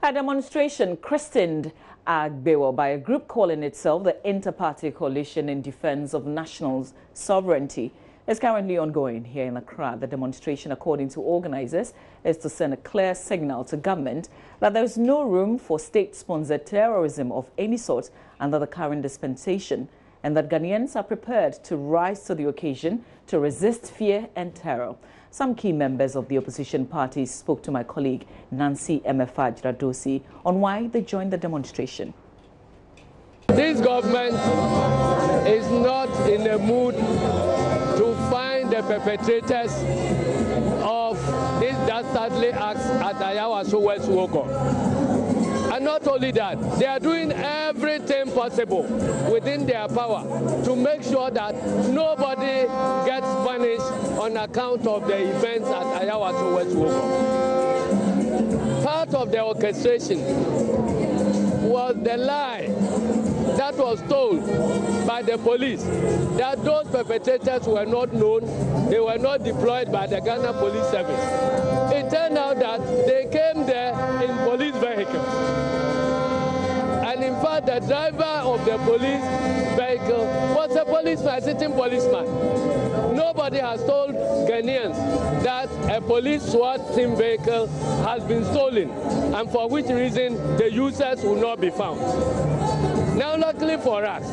A demonstration christened Agbewo by a group calling itself the Inter-Party Coalition in Defense of National Sovereignty is currently ongoing here in Accra. The demonstration, according to organizers, is to send a clear signal to government that there is no room for state-sponsored terrorism of any sort under the current dispensation, and that Ghanaians are prepared to rise to the occasion to resist fear and terror. Some key members of the opposition parties spoke to my colleague Nancy Emefajradosi on why they joined the demonstration. This government is not in the mood to find the perpetrators of these dastardly acts at Ayawaso West Woko. And not only that, they are doing everything possible within their power to make sure that nobody gets punished on account of the events at Ayawaso West Woko. Part of the orchestration was the lie that was told by the police that those perpetrators were not known, they were not deployed by the Ghana Police Service. It turned out that they came there in police vehicles. And in fact, the driver of the police vehicle was a policeman, a sitting policeman. Nobody has told Ghanaians that a police SWAT team vehicle has been stolen, and for which reason the users will not be found. Now, luckily for us,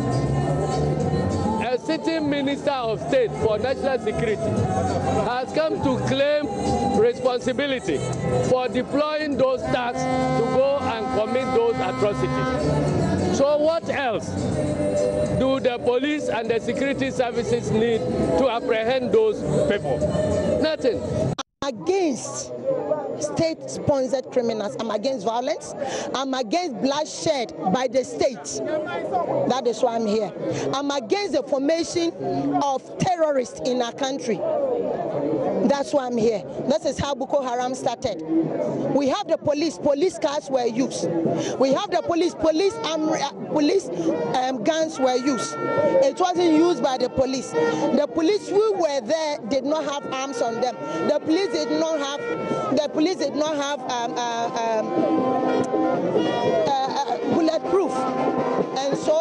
a sitting Minister of State for National Security has come to claim responsibility for deploying those thugs to go and commit those atrocities. So what else do the police and the security services need to apprehend those people? Nothing. Against state-sponsored criminals. I'm against violence. I'm against bloodshed by the state. That is why I'm here. I'm against the formation of terrorists in our country. That's why I'm here. This is how Boko Haram started. We have the police cars were used. We have the police guns were used. It wasn't used by the police. The police who were there did not have arms on them. The police did not have bulletproof. And so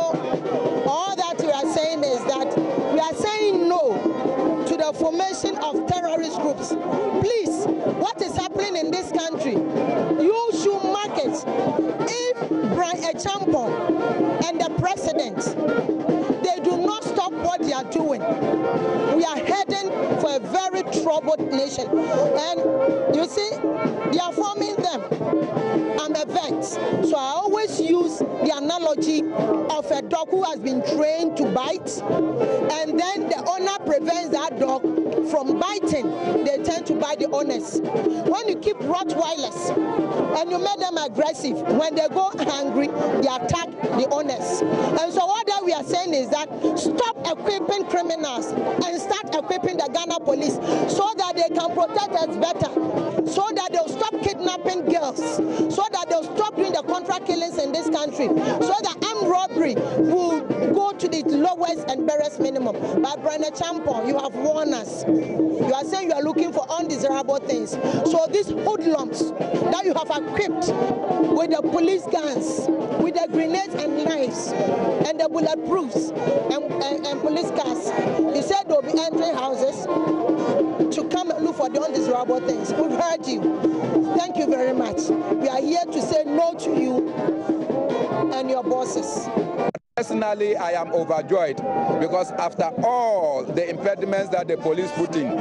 all that we are saying is that we are saying no to the formation of terrorist groups. Please, what is happening in this country? You should mark it. If Brian Champon and the president, they do not stop what they are doing, we are heading for a very troubled nation. And you see, they are forming them. I'm a vet, so I always use the analogy of a dog who has been trained to bite, and then the owner prevents that dog from biting. They tend to bite the owners. When you keep Rottweilers and you make them aggressive, when they go hungry, they attack the owners. And so what that we are saying is that stop equipping criminals and start equipping the Ghana police so that they can protect us better, so that they'll stop kidnapping girls, so that they'll stop doing the contract killings in this country, so that armed robbery will go to the lowest and barest minimum. But Brian Champon, you have warned us. You are saying you are looking for undesirable things. So these hoodlums that you have equipped with the police guns, with the grenades and knives, and the bulletproofs and police cars, you said they'll be entering houses to come and look for the undesirable things. We've heard you. Thank you very much. We are here to say no to you and your bosses. Personally, I am overjoyed because after all the impediments that the police put in,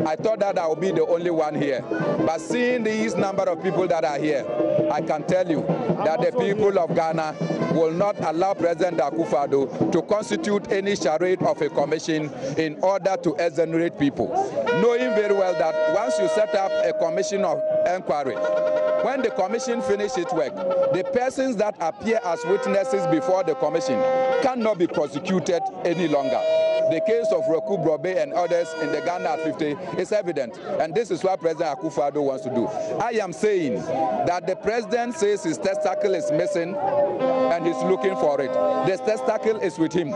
I thought that I would be the only one here. But seeing these number of people that are here, I can tell you that the people of Ghana will not allow President Akufo-Addo to constitute any charade of a commission in order to exonerate people, knowing very well that once you set up a commission of inquiry, when the commission finishes its work, the persons that appear as witnesses before the commission cannot be prosecuted any longer. The case of Roku Brobe and others in the Ghana at 50 is evident, and this is what President Akufo-Addo wants to do. I am saying that the president says his testicle is missing and he's looking for it. The testicle is with him.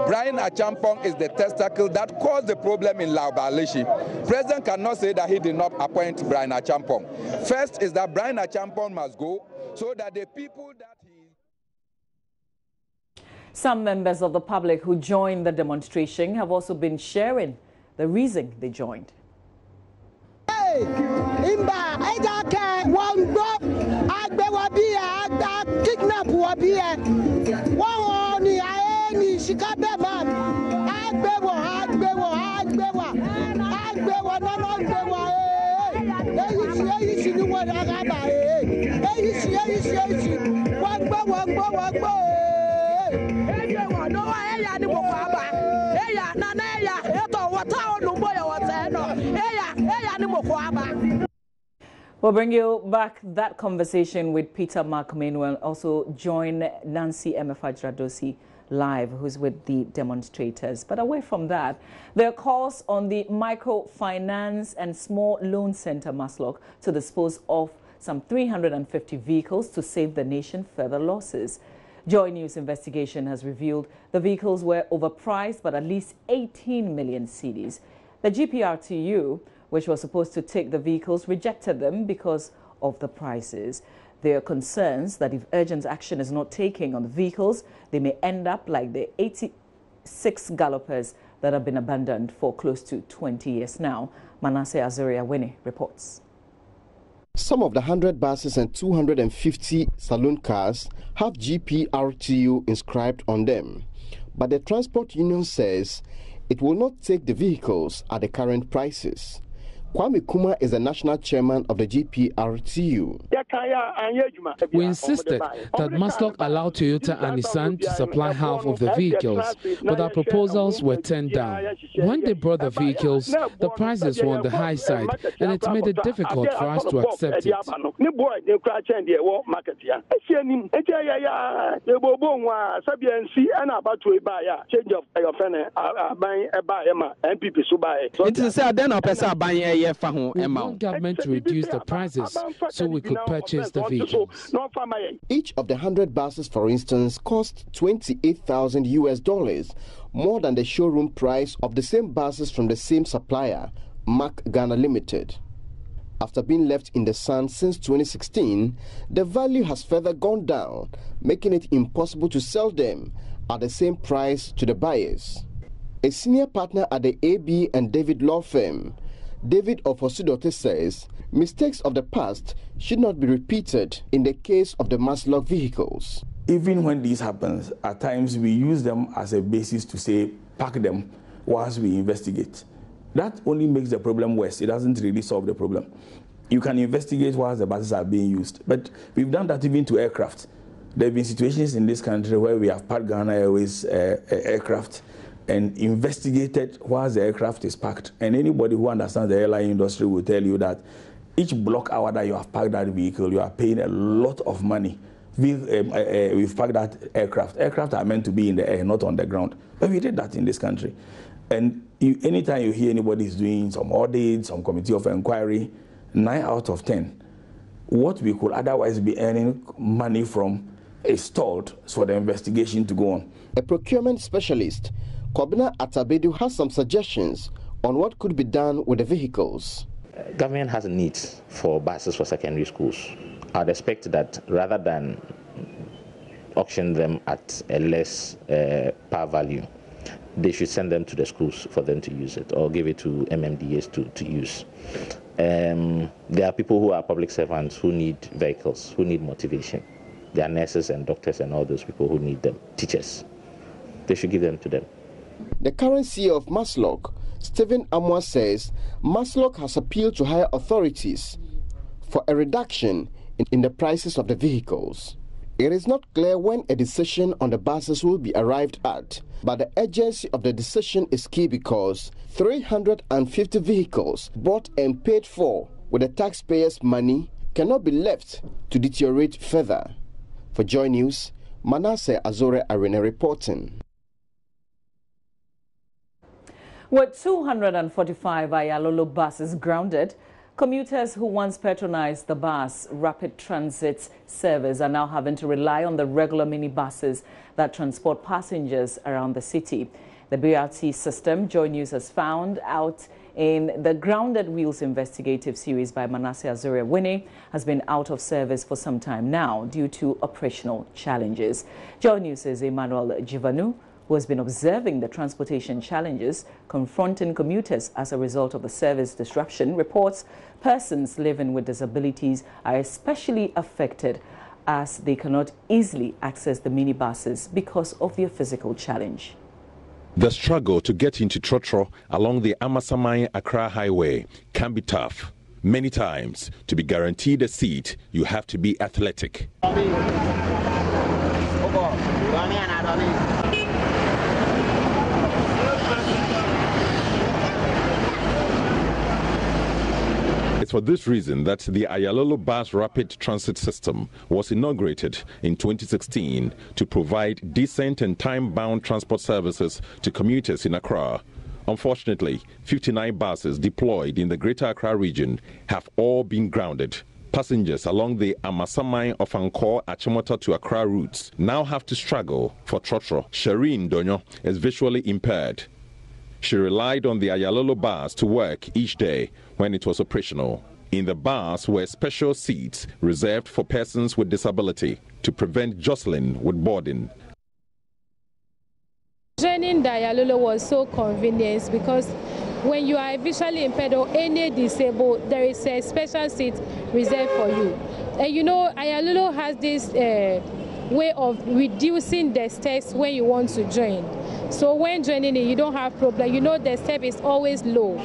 Brian Achampong is the testicle that caused the problem in Laobalishi. President cannot say that he did not appoint Brian Achampong. First is that Brian Achampong must go. so that the people that he... Some members of the public who joined the demonstration have also been sharing the reason they joined. We'll bring you back that conversation with Peter Mark-Manuel and also join Nancy Emefajradosi live, who's with the demonstrators. But away from that, there are calls on the Microfinance and Small Loan Center, MASLOC, to dispose of some 350 vehicles to save the nation further losses. Joy News investigation has revealed the vehicles were overpriced by at least 18 million cedis. The GPRTU, which was supposed to take the vehicles, rejected them because of the prices. There are concerns that if urgent action is not taken on the vehicles, they may end up like the 86 gallopers that have been abandoned for close to 20 years now. Manasseh Azuri-Awene reports. Some of the 100 buses and 250 saloon cars have GPRTU inscribed on them, but the transport union says it will not take the vehicles at the current prices. Kwame Kuma is the national chairman of the GPRTU. We insisted that MASLOC allow Toyota and Nissan to supply half of the vehicles, but our proposals were turned down. When they brought the vehicles, the prices were on the high side, and it made it difficult for us to accept it. We want government to reduce the prices so we could purchase the vehicles. Each of the 100 buses, for instance, cost $28,000, more than the showroom price of the same buses from the same supplier, Mac Ghana Limited. After being left in the sun since 2016, the value has further gone down, making it impossible to sell them at the same price to the buyers. A senior partner at the AB and David law firm, David Ofosudote, says mistakes of the past should not be repeated in the case of the MASLOC vehicles. Even when this happens, at times we use them as a basis to say, park them whilst we investigate. That only makes the problem worse. It doesn't really solve the problem. You can investigate whilst the buses are being used. But we've done that even to aircraft. There have been situations in this country where we have parked Ghana Airways aircraft and investigated whilst the aircraft is parked. And anybody who understands the airline industry will tell you that each block hour that you have parked that vehicle, you are paying a lot of money. We've parked that aircraft. Aircraft are meant to be in the air, not on the ground. But we did that in this country. And anytime you hear anybody is doing some audit, some committee of inquiry, 9 out of 10, what we could otherwise be earning money from is stalled for the investigation to go on. A procurement specialist, Kobina Atabedu, has some suggestions on what could be done with the vehicles. Government has a need for buses for secondary schools. I'd expect that rather than auction them at a less par value, they should send them to the schools for them to use it, or give it to MMDAs to use. There are people who are public servants who need vehicles, who need motivation. There are nurses and doctors and all those people who need them, teachers. They should give them to them. The current CEO of MASLOC, Stephen Amwa, says MASLOC has appealed to higher authorities for a reduction in the prices of the vehicles. It is not clear when a decision on the buses will be arrived at, but the urgency of the decision is key because 350 vehicles bought and paid for with the taxpayers' money cannot be left to deteriorate further. For Joy News, Manasseh Azuri-Awene reporting. With 245 Ayalolo buses grounded, commuters who once patronized the bus rapid transit service are now having to rely on the regular minibuses that transport passengers around the city. The BRT system, Joy News has found out, in the Grounded Wheels investigative series by Manasseh Azure-Winnie has been out of service for some time now due to operational challenges. Joy News' Emmanuel Jivanu, who has been observing the transportation challenges confronting commuters as a result of the service disruption, reports persons living with disabilities are especially affected as they cannot easily access the minibuses because of their physical challenge. The struggle to get into Trotro along the Amasaman-Accra Highway can be tough. Many times, to be guaranteed a seat, you have to be athletic. It's for this reason that the Ayalolo Bus Rapid Transit System was inaugurated in 2016 to provide decent and time-bound transport services to commuters in Accra. Unfortunately, 59 buses deployed in the Greater Accra region have all been grounded. Passengers along the Amasaman of Angkor Achimota to Accra routes now have to struggle for Trotro. Shireen Donyo is visually impaired. She relied on the Ayalolo bus to work each day when it was operational. In the bus were special seats reserved for persons with disability to prevent jostling with boarding. Joining the Ayalolo was so convenient because when you are visually impaired or any disabled, there is a special seat reserved for you. And you know, Ayalolo has this way of reducing the steps when you want to join. So when joining it, you don't have problem. You know the step is always low.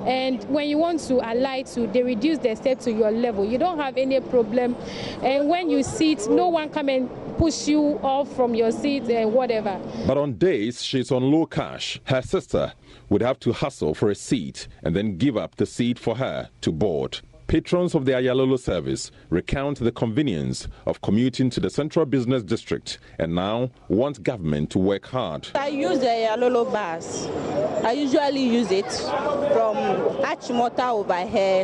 And when you want to alight to, they reduce the step to your level. You don't have any problem. And when you sit, no one come and push you off from your seat and whatever. But on days she's on low cash, her sister would have to hustle for a seat and then give up the seat for her to board. Patrons of the Ayalolo service recount the convenience of commuting to the Central Business District and now want government to work hard. I use the Ayalolo bus. I usually use it from Achimota over here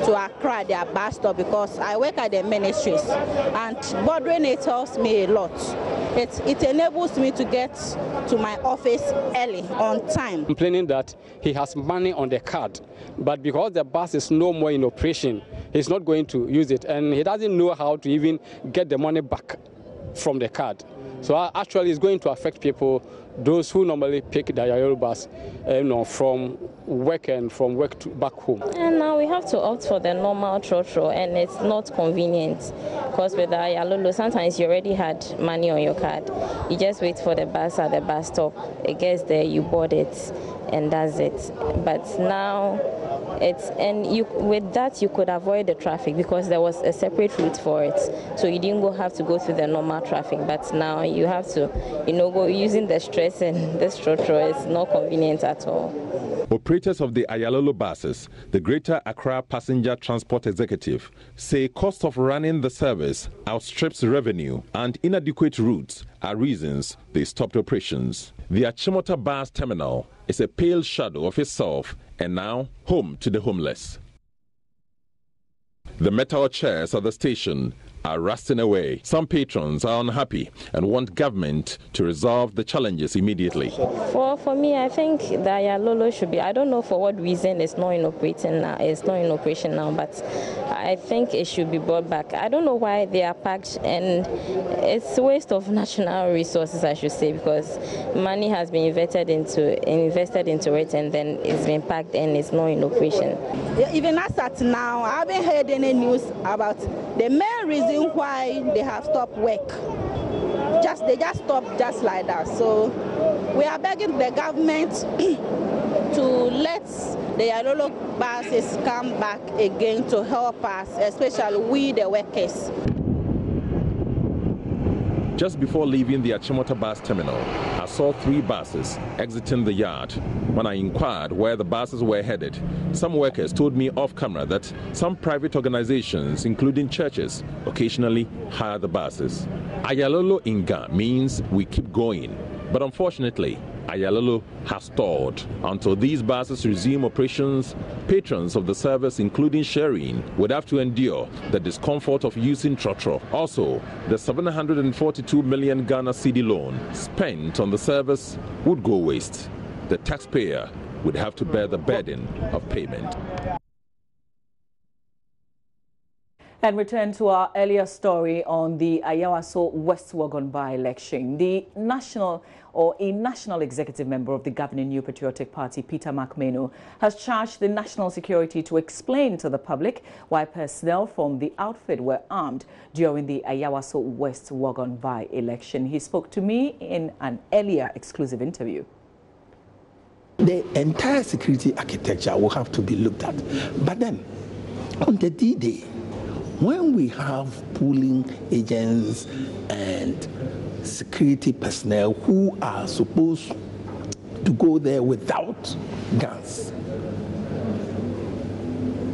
to Accra, their bus stop, because I work at the ministries and boarding it helps me a lot. It enables me to get to my office early, on time. Complaining that he has money on the card, but because the bus is no more in operation, he's not going to use it, and he doesn't know how to even get the money back from the card. So actually it's going to affect people, those who normally pick the Ayalolo bus from work and from work to back home. And now we have to opt for the normal Trotro, and it's not convenient because with the Ayalolo sometimes you already had money on your card. You just wait for the bus at the bus stop, it gets there, you board it, and that's it. But now with that you could avoid the traffic because there was a separate route for it, so you didn't have to go through the normal traffic. But now you have to, go using the stress, and this Trotro is not convenient at all. Operators of the Ayalolo buses, the Greater Accra Passenger Transport Executive, say cost of running the service outstrips revenue and inadequate routes are reasons they stopped operations. The Achimota bus terminal is a pale shadow of itself and now home to the homeless. The metal chairs at the station are rusting away. Some patrons are unhappy and want government to resolve the challenges immediately. For me, I think the Ayalolo should be, I don't know for what reason it's not in operation now, but I think it should be brought back. I don't know why they are packed, and it's a waste of national resources, I should say, because money has been invested into it, and then it's been packed and it's not in operation. Even as at now, I haven't heard any news about the main reason why they have stopped work. They just stopped just like that. So we are begging the government to let the Ayalolo buses come back again to help us, especially we the workers. Just before leaving the Achimota bus terminal, I saw 3 buses exiting the yard. When I inquired where the buses were headed, some workers told me off camera that some private organizations, including churches, occasionally hire the buses. Ayalolo Inga means we keep going, but unfortunately, Ayalolo has stalled. Until these buses resume operations, patrons of the service, including Shireen, would have to endure the discomfort of using Trotro. Also, the 742 million Ghana cedi loan spent on the service would go waste. The taxpayer would have to bear the burden of payment. And return to our earlier story on the Ayawaso West Wuogon by-election. A national executive member of the governing New Patriotic Party, Peter McMahon, has charged the national security to explain to the public why personnel from the outfit were armed during the Ayawaso West Wuogon by-election. He spoke to me in an earlier exclusive interview. The entire security architecture will have to be looked at. But then, on the D-Day, when we have polling agents and security personnel who are supposed to go there without guns,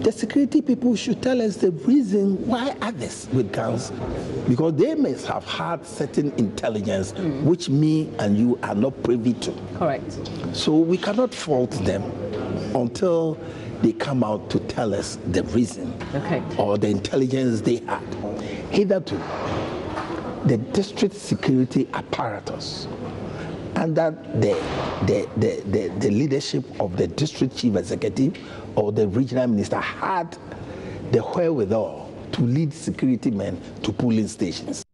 the security people should tell us the reason why others with guns, because they must have had certain intelligence which me and you are not privy to. Correct. So we cannot fault them until they come out to tell us the reason or the intelligence they had. Hitherto, the district security apparatus under the leadership of the district chief executive or the regional minister had the wherewithal to lead security men to polling stations.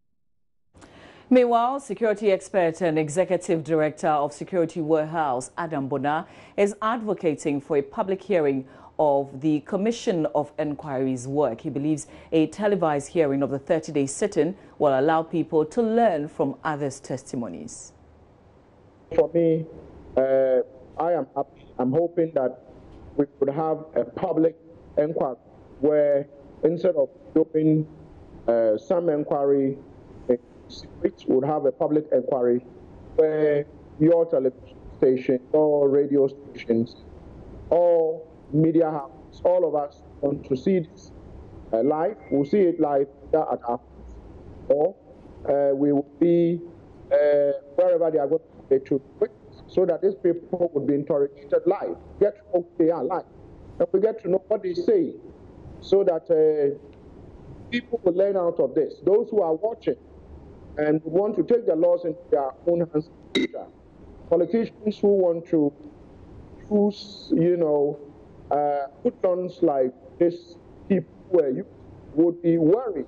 Meanwhile, security expert and executive director of Security Warehouse, Adam Bona, is advocating for a public hearing of the Commission of Inquiry's work. He believes a televised hearing of the 30-day sit-in will allow people to learn from others' testimonies. For me, I am happy. I'm hoping that we could have a public inquiry where instead of doing some inquiry in secret, we would have a public inquiry where your television station or radio stations or media houses, all of us want to see this live. We'll see it live at our house, or we will be wherever they are going to witness, so that these people would be interrogated live, get to know who they are live, and we get to know what they say, so that people will learn out of this. Those who are watching and want to take the laws into their own hands, politicians who want to use, hoodlums like this, people who would be worried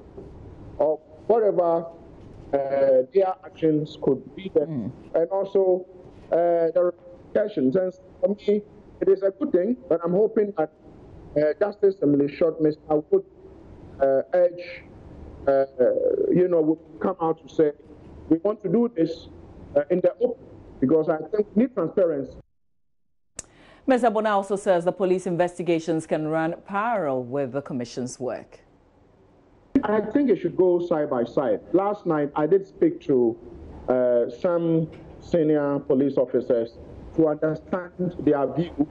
of whatever their actions could be there, and also the repercussions. And for me, it is a good thing, but I'm hoping that Justice Emily Short Mr. would urge, would come out to say, we want to do this in the open, because I think we need transparency. Mr. Bona also says the police investigations can run parallel with the Commission's work. I think it should go side by side. Last night, I did speak to some senior police officers to understand their view,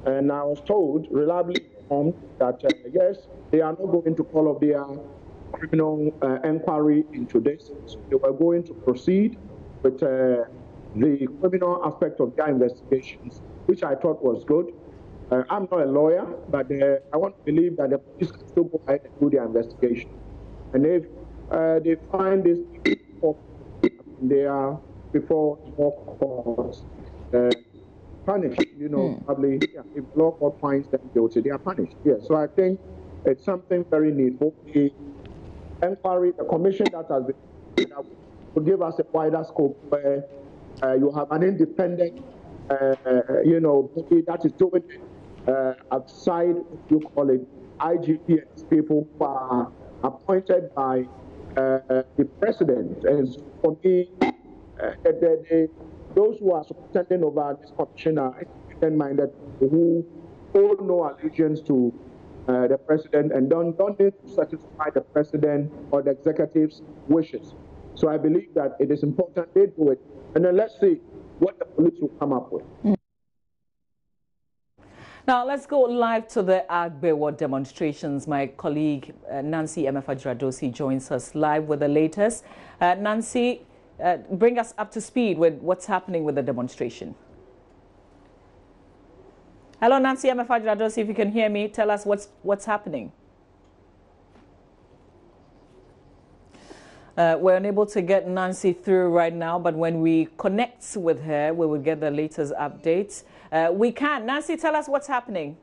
and I was told, reliably informed, that yes, they are not going to call off their criminal inquiry into this. So they were going to proceed with the criminal aspect of their investigations, which I thought was good. I'm not a lawyer, but I want to believe that the police can still go ahead and do their investigation. And if they find these people, they are before law courts punished, probably, if law court finds them guilty, they are punished. Yeah, so I think it's something very needful. The inquiry, the commission that has been, will give us a wider scope where you have an independent body that is doing it outside, you call it IGP, and people who are appointed by the president. And so for me, those who are superintending over this commission are independent-minded, who hold no allegiance to the president and don't need to satisfy the president or the executive's wishes. So I believe that it is important they do it, and then let's see what the police will come up with. Now, let's go live to the Agbewo demonstrations. My colleague Nancy Emefa-Dradosi joins us live with the latest. Nancy, bring us up to speed with what's happening with the demonstration. Hello, Nancy Emefa-Dradosi, if you can hear me, tell us what's happening. We're unable to get Nancy through right now, but when we connect with her, we will get the latest updates. We can. Nancy, tell us what's happening.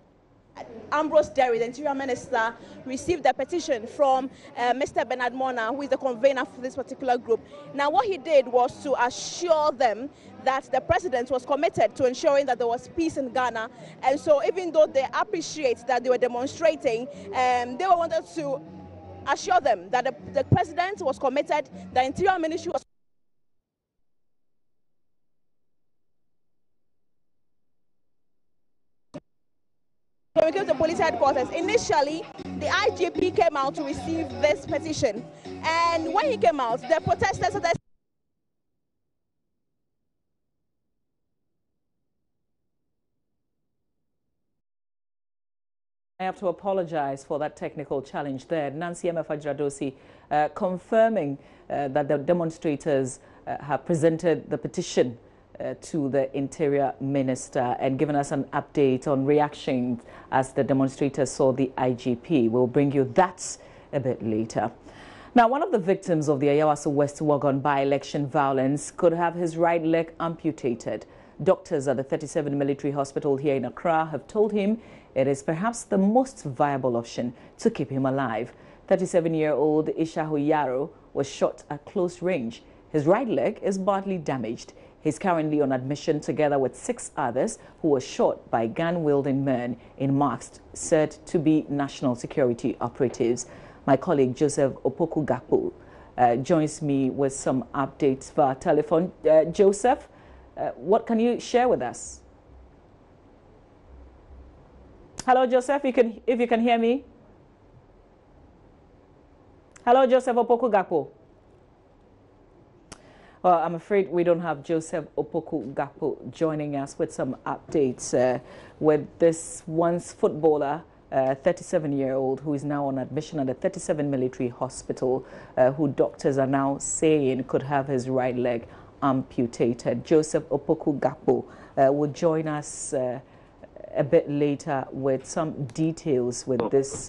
Ambrose Derry, the Interior Minister, received a petition from Mr. Bernard Mona, who is the convener for this particular group. Now, what he did was to assure them that the president was committed to ensuring that there was peace in Ghana. And so even though they appreciate that they were demonstrating, they wanted to assure them that the president was committed, the Interior Ministry was So we came to police headquarters. Initially, the IGP came out to receive this petition. And when he came out, the protesters started. I have to apologize for that technical challenge there. Nancy Emefa-Jiradosi confirming that the demonstrators have presented the petition to the Interior Minister and given us an update on reactions as the demonstrators saw the IGP. We'll bring you that a bit later. Now, one of the victims of the Ayawaso West Wuogon by-election violence could have his right leg amputated. Doctors at the 37 military hospital here in Accra have told him it is perhaps the most viable option to keep him alive. 37-year-old Ishahu Yaro was shot at close range. His right leg is badly damaged. He's currently on admission together with 6 others who were shot by gun-wielding men in masks said to be national security operatives. My colleague Joseph Opoku Gakpo joins me with some updates via telephone. Joseph, what can you share with us? Hello, Joseph, if you can hear me. Hello, Joseph Opoku Gakpo. Well, I'm afraid we don't have Joseph Opoku Gakpo joining us with some updates with this once footballer, 37-year-old, who is now on admission at the 37 military hospital, who doctors are now saying could have his right leg amputated. Joseph Opoku Gakpo will join us a bit later with some details with this.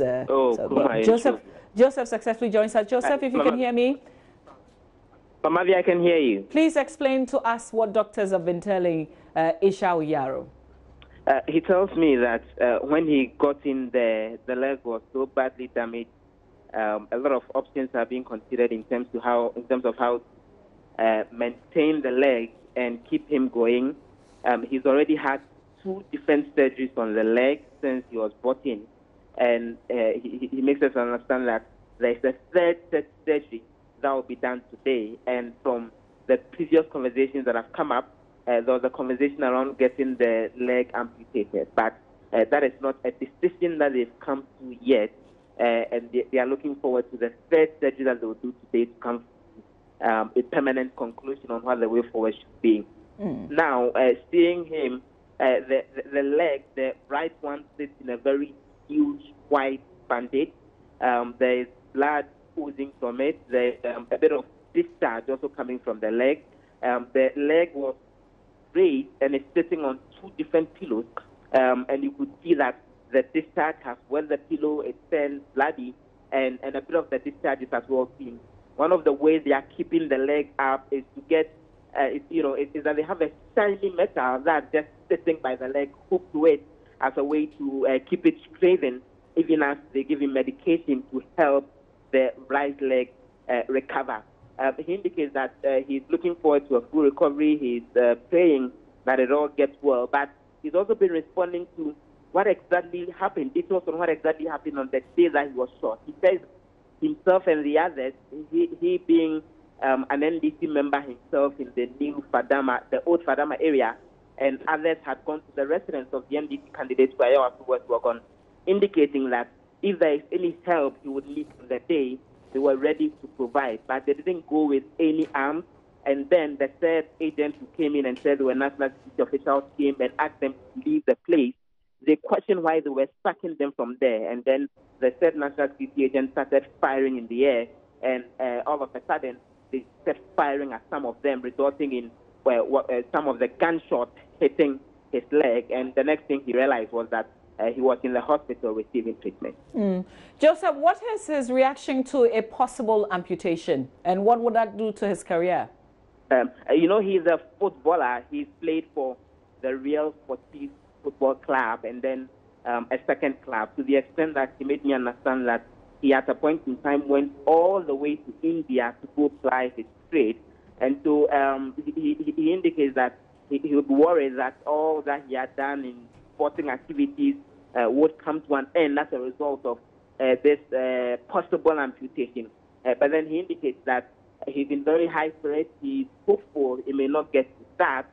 Joseph successfully joins us. Joseph, if you can hear me. Mamavi, I can hear you. Please explain to us what doctors have been telling Ishahu Yaro. He tells me that when he got in there, the leg was so badly damaged. A lot of options are being considered in terms of how maintain the leg and keep him going. He's already had 2 different surgeries on the leg since he was brought in, and he makes us understand that there's a third surgery that will be done today. And from the previous conversations that have come up, there was a conversation around getting the leg amputated, but that is not a decision that they've come to yet, and they are looking forward to the third surgery that they will do today to come to a permanent conclusion on what the way forward should be. Now, seeing him, the leg, the right one, sits in a very huge white bandage. There is blood oozing from it. There's a bit of discharge also coming from the leg. The leg was raised and it's sitting on 2 different pillows, and you could see that the discharge has wet the pillow, it turned bloody, and a bit of the discharge is as well seen. One of the ways they are keeping the leg up is to get, is that they have a shiny metal that's just sitting by the leg, hooked to it as a way to keep it straightened, even as they give him medication to help the right leg recover. He indicates that he's looking forward to a full recovery. He's praying that it all gets well, but he's also been responding to what exactly happened, details on what exactly happened on the day that he was shot. He says himself and the others, he being an NDC member himself in the new Fadama, the old Fadama area, and others had gone to the residence of the NDC candidates for Ayawaso West Wuogon, indicating that if there is any help he would need on the day, they were ready to provide, but they didn't go with any arms. And then the third agent who came in and said they were national security officials came and asked them to leave the place. They questioned why they were sacking them from there. And then the third national security agent started firing in the air, and all of a sudden they started firing at some of them, resulting in some of the gunshots hitting his leg. And the next thing he realized was that he was in the hospital receiving treatment. Joseph, what is his reaction to a possible amputation, and what would that do to his career? You know, he's a footballer. He's played for the Real Sportive Football Club and then a second club, to the extent that he made me understand that he at a point in time went all the way to India to go ply his trade. And so he indicates that he would worry that all that he had done in sporting activities would come to an end as a result of this possible amputation. But then he indicates that he's in very high spirits. He's hopeful he may not get to that,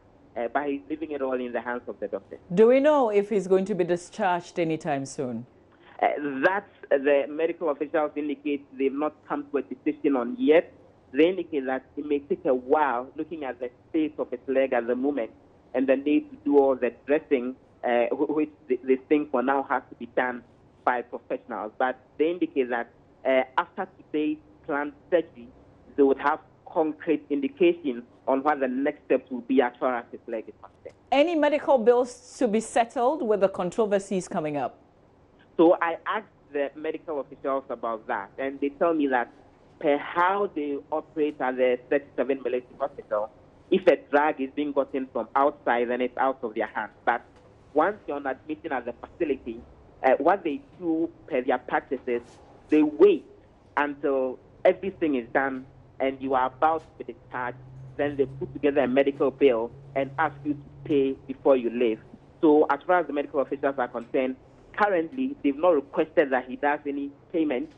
but he's leaving it all in the hands of the doctor. Do we know if he's going to be discharged anytime soon? That's the medical officials indicate they've not come to a decision on yet. They indicate that it may take a while, looking at the state of his leg at the moment, and the need to do all the dressing, which they think for now has to be done by professionals. But they indicate that after today's planned surgery, they would have concrete indications on what the next steps will be as far as his leg is concerned. Any medical bills to be settled with the controversies coming up? So I asked the medical officials about that, and they tell me that per how they operate at the 37 military hospital, if a drug is being gotten from outside, then it's out of their hands. But once you're on admission at the facility, what they do per their practices, they wait until everything is done and you are about to be discharged. Then they put together a medical bill and ask you to pay before you leave. So as far as the medical officials are concerned, currently they've not requested that he does any payment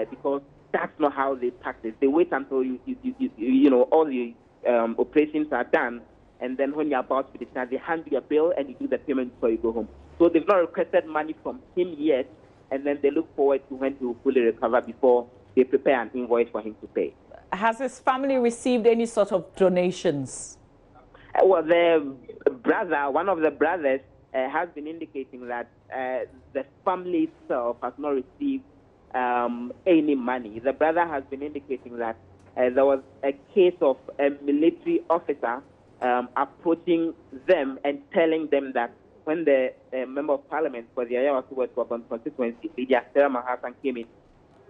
because that's not how they practice. They wait until you know all the operations are done, and then when you're about to be discharged, they hand you a bill and you do the payment before you go home. So they've not requested money from him yet, and then they look forward to when he will fully recover before they prepare an invoice for him to pay. Has his family received any sort of donations? Well, the brother, one of the brothers, has been indicating that the family itself has not received any money. The brother has been indicating that there was a case of a military officer approaching them and telling them that when the member of parliament for the Ayawaso West constituency, Lydia Sarah Mahasan, came in,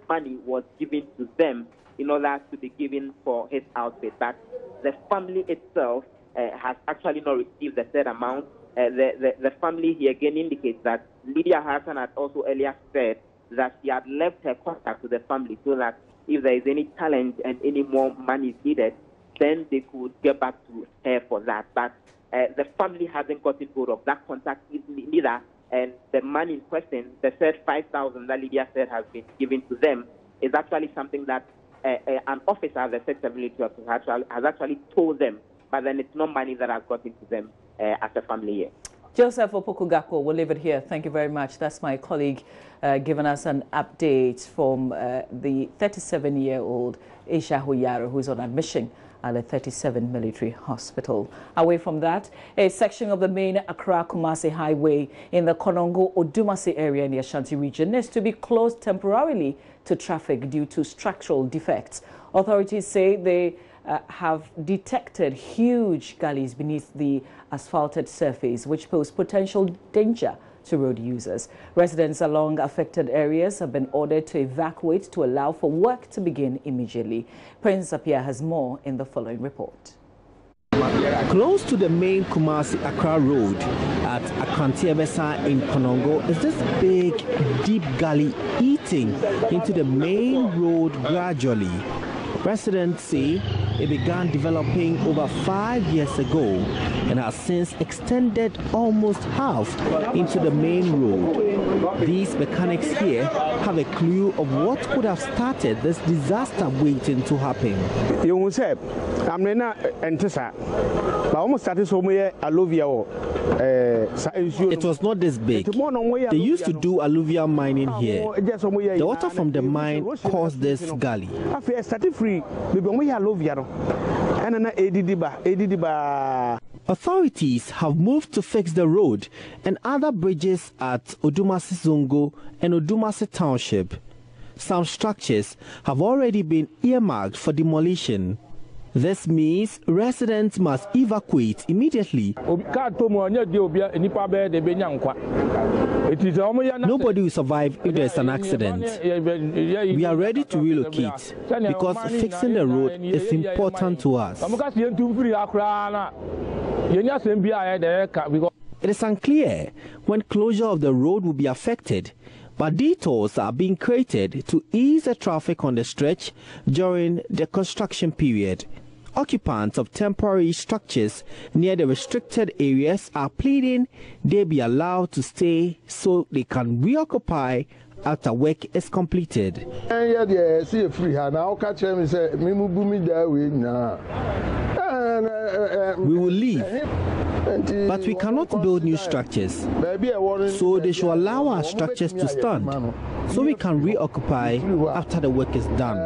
money was given to them in order to be given for his outfit. But the family itself has actually not received the said amount. The family here again indicates that Lydia Hassan had also earlier said that she had left her contact with the family so that if there is any challenge and any more money is needed, then they could get back to her for that. But the family hasn't gotten hold of that contact either, and the money in question, the said 5,000 that Lydia said has been given to them, is actually something that an officer of the sector military has actually told them, but then it's not money that has gotten to them as a family here. Joseph Opokugako, we'll leave it here. Thank you very much. That's my colleague giving us an update from the 37-year-old Aisha Huyaro, who's on admission at the 37 Military Hospital. Away from that, a section of the main Accra-Kumasi highway in the Konongo-Odumasi area in the Ashanti region is to be closed temporarily to traffic due to structural defects. Authorities say they have detected huge gullies beneath the asphalted surface, which pose potential danger to road users. Residents along affected areas have been ordered to evacuate to allow for work to begin immediately. Prince Apia has more in the following report. Close to the main Kumasi-Accra road at Akantiebesa in Konongo is this big, deep gully eating into the main road gradually. Residents say it began developing over 5 years ago and has since extended almost half into the main road. These mechanics here have a clue of what could have started this disaster waiting to happen. It was not this big. They used to do alluvial mining here. The water from the mine caused this gully. Authorities have moved to fix the road and other bridges at Odumasi Zongo and Odumasi Township. Some structures have already been earmarked for demolition. This means residents must evacuate immediately. Nobody will survive if there's an accident. We are ready to relocate because fixing the road is important to us. It is unclear when closure of the road will be affected, but detours are being created to ease the traffic on the stretch during the construction period. Occupants of temporary structures near the restricted areas are pleading they be allowed to stay so they can reoccupy after work is completed. We will leave, but we cannot build new structures, so they should allow our structures to stand so we can reoccupy after the work is done.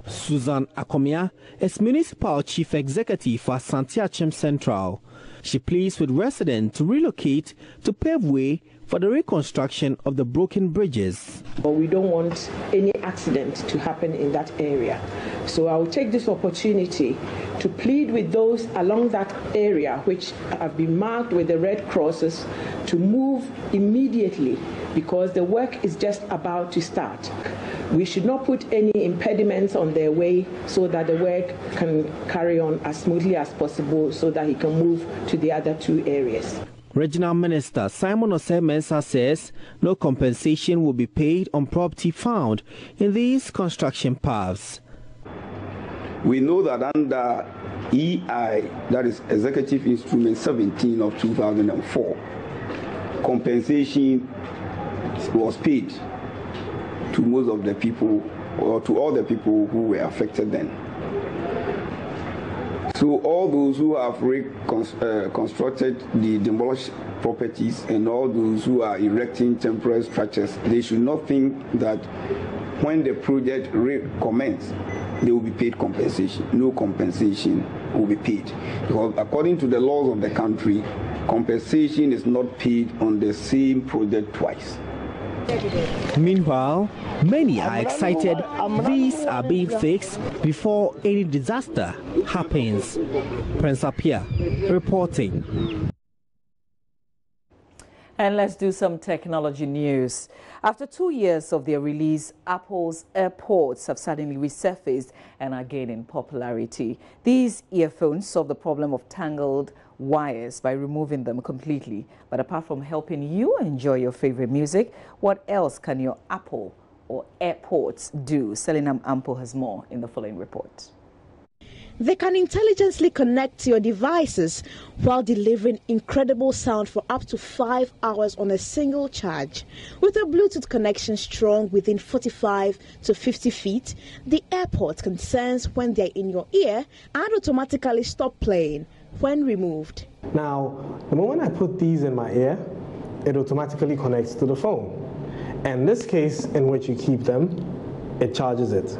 Susan Akomia is Municipal Chief Executive for Santiachem Central. She pleads with residents to relocate to pave way for the reconstruction of the broken bridges. But we don't want any accident to happen in that area. So I will take this opportunity to plead with those along that area which have been marked with the red crosses to move immediately because the work is just about to start. We should not put any impediments on their way so that the work can carry on as smoothly as possible so that he can move to the other two areas. Regional Minister Simon Osei-Mensah says no compensation will be paid on property found in these construction paths. We know that under EI, that is Executive Instrument 17 of 2004, compensation was paid to most of the people, or to all the people who were affected then. So all those who have reconstructed the demolished properties and all those who are erecting temporary structures, they should not think that when the project recommences, they will be paid compensation. No compensation will be paid. Because according to the laws of the country, compensation is not paid on the same project twice. Meanwhile, many are excited these are being fixed before any disaster happens. Prince Apia reporting. And let's do some technology news. After 2 years of their release, Apple's AirPods have suddenly resurfaced and are gaining popularity. These earphones solve the problem of tangled wires by removing them completely. But apart from helping you enjoy your favorite music, what else can your Apple or AirPods do? Selinam Ampo has more in the following report. They can intelligently connect to your devices while delivering incredible sound for up to 5 hours on a single charge. With a Bluetooth connection strong within 45 to 50 feet, the AirPods can sense when they're in your ear and automatically stop playing when removed. Now, the moment I put these in my ear, it automatically connects to the phone. And in this case in which you keep them, it charges it.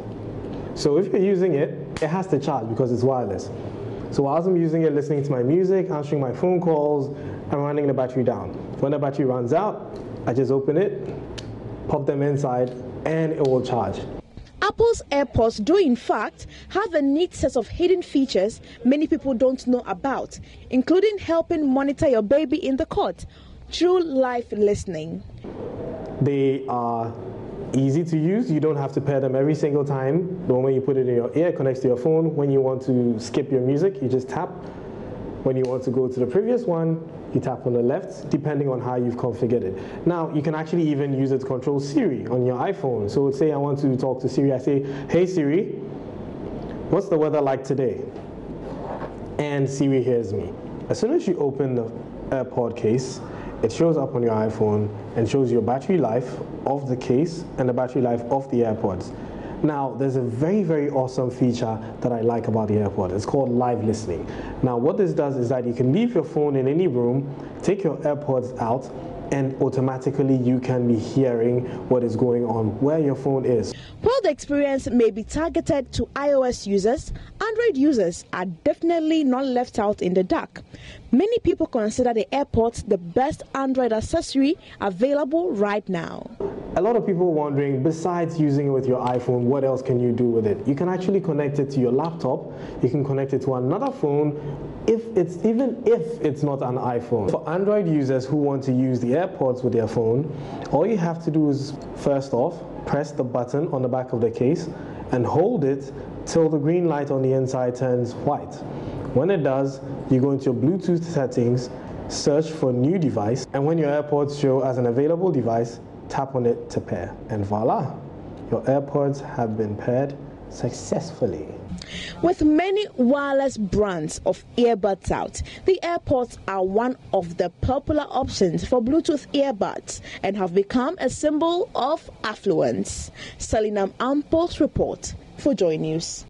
So if you're using it, it has to charge because it's wireless. So while I'm using it, listening to my music, answering my phone calls, I'm running the battery down. When the battery runs out, I just open it, pop them inside, and it will charge. Apple's AirPods do in fact have a neat set of hidden features many people don't know about, including helping monitor your baby in the cot through live listening. They are easy to use. You don't have to pair them every single time. The moment you put it in your ear, it connects to your phone. When you want to skip your music, you just tap. When you want to go to the previous one, you tap on the left, depending on how you've configured it. Now, you can actually even use it to control Siri on your iPhone. So say I want to talk to Siri, I say, "Hey Siri, what's the weather like today?" And Siri hears me. As soon as you open the AirPod case, it shows up on your iPhone and shows your battery life of the case and the battery life of the AirPods. Now, there's a very, very awesome feature that I like about the AirPods. It's called live listening. Now, what this does is that you can leave your phone in any room, take your AirPods out, and automatically you can be hearing what is going on where your phone is. While the experience may be targeted to iOS users, Android users are definitely not left out in the dark. Many people consider the AirPods the best Android accessory available right now. A lot of people are wondering, besides using it with your iPhone, what else can you do with it? You can actually connect it to your laptop. You can connect it to another phone, even if it's not an iPhone. For Android users who want to use the AirPods with their phone, all you have to do is, first off, press the button on the back of the case and hold it till the green light on the inside turns white. When it does, you go into your Bluetooth settings, search for new device, and when your AirPods show as an available device, tap on it to pair, and voila, your AirPods have been paired successfully. With many wireless brands of earbuds out, the AirPods are one of the popular options for Bluetooth earbuds and have become a symbol of affluence. Selinam Ampos report for Joy News.